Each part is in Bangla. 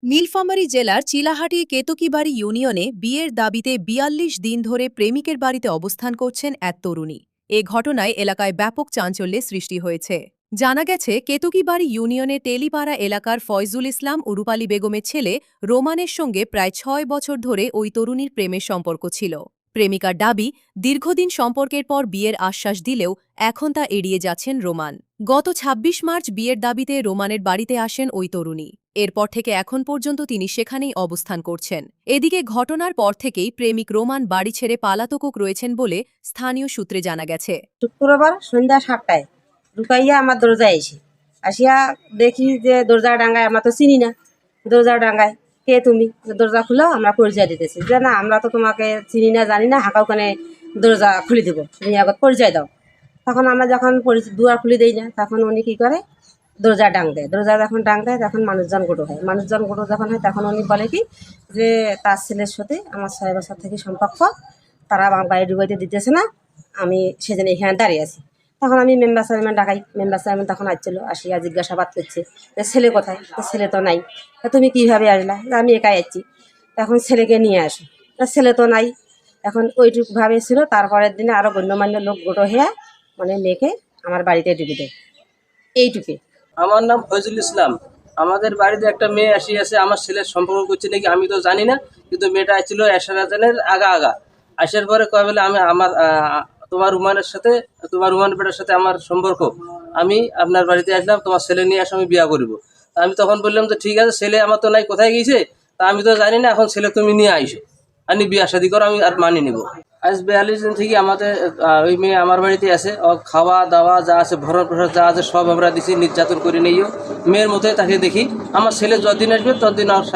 নীলফামারী জেলার চিলাহাটি কেতকীবাড়ি ইউনিয়নে বিয়ের দাবিতে ৪২ দিন ধরে প্রেমিকের বাড়িতে অবস্থান করছেন এক তরুণী। এ ঘটনায় এলাকায় ব্যাপক চাঞ্চল্যের সৃষ্টি হয়েছে। জানা গেছে, কেতকীবাড়ি ইউনিয়নের তেলিপাড়া এলাকার ফয়জুল ইসলাম ও রূপালী বেগমের ছেলে রোমানের সঙ্গে প্রায় ৬ বছর ধরে ওই তরুণীর প্রেমের সম্পর্ক ছিল। প্রেমিকার দাবি, দীর্ঘদিন সম্পর্কের পর বিয়ের আশ্বাস দিলেও এখন তা এড়িয়ে যাচ্ছেন রোমান। গত ২৬ মার্চ বিয়ের দাবিতে রোমানের বাড়িতে আসেন ওই তরুণী। এরপর থেকে এখন পর্যন্ত তিনি সেখানেই অবস্থান করছেন। এদিকে ঘটনার পর থেকেই প্রেমিক রোমান বাড়ি ছেড়ে পালাতক রয়েছেন বলে স্থানীয় সূত্রে জানা গেছে। শুক্রবার সন্ধ্যা ৭টায় ঢুকাইয়া আমার দরজায় আসিয়া দেখি যে দরজা ডাঙ্গায়, আমরা তো চিনি না, দরজা ডাঙ্গায় কে তুমি, দরজা খুলো, আমরা পরিচয় দিতেছি যে না আমরা তো তোমাকে চিনি না জানি না, হাঁকা ওখানে দরজা খুলে দেবো, তুমি আগত পরিচয় দাও। তখন আমরা যখন দুয়ার খুলে দিই না, তখন উনি কী করে, দরজা ডাং দেয়। দরজা যখন ডাং দেয় তখন মানুষজন গোটো হয়। মানুষজন গোটো যখন হয় তখন উনি বলে কি যে তার ছেলের সাথে আমার ৬ বছর থেকে সম্পর্ক, তারা আমার বাড়ি ঢুকাইতে দিতেছে না, আমি সেজন্য এখানে দাঁড়িয়ে আছি। তখন আমি মেম্বার চেয়ারম্যান ডাকাই। মেম্বার চেয়ারম্যান তখন আসছিল, আসিয়া জিজ্ঞাসাবাদ করছে যে ছেলে কোথায়, তো ছেলে তো নাই। তা তুমি কীভাবে আসলা? আমি একাই আসছি। তখন ছেলেকে নিয়ে আসি, তা ছেলে তো নাই। এখন ওইটুকুভাবে ছিল। তারপরের দিনে আরও গণ্যমান্য লোক গোটো হয়ে মানে মেয়েকে আমার বাড়িতে ঢুকে দেয়, এইটুকুই। আমার নাম ফয়জুল ইসলাম। আমাদের বাড়িতে একটা মেয়ে আসিয়াছে, আমার ছেলের সম্পর্ক করছে নাকি আমি তো জানি না, কিন্তু মেয়েটা আসছিল এশারাজানের আগা আসার পরে কয় বলে আমি আমার তোমার রুমানের বেটার সাথে আমার সম্পর্ক, আমি আপনার বাড়িতে আসলাম, তোমার ছেলে নিয়ে আসো, আমি বিয়া করিব। তা আমি তখন বললাম যে ঠিক আছে, ছেলে আমার তো নাই, কোথায় গিয়েছে, তা আমি তো জানি না, এখন ছেলে তুমি নিয়ে আইসো, আমি বিয়া শাদি করো, আমি আর মানি নিব। আজ ৪২ দিন থেকে আমাদের ওই মেয়ে আমার বাড়িতে আছে। ও খাওয়া দাওয়া যা আছে, ভরণ পোষণ যা আছে সব আমরা দিছি, নির্যাতন করে নিয়েও মেয়ের মতোই তাকে দেখি। আমার ছেলে যতদিন আসবে ততদিন আমার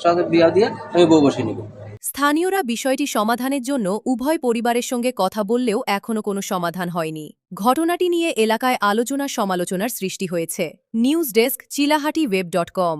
সঙ্গে বিয়া দিয়ে আমি বউ বসে নিব। স্থানীয়রা বিষয়টি সমাধানের জন্য উভয় পরিবারের সঙ্গে কথা বললেও এখনও কোনো সমাধান হয়নি। ঘটনাটি নিয়ে এলাকায় আলোচনা সমালোচনার সৃষ্টি হয়েছে। News desk, Chilahati web.com।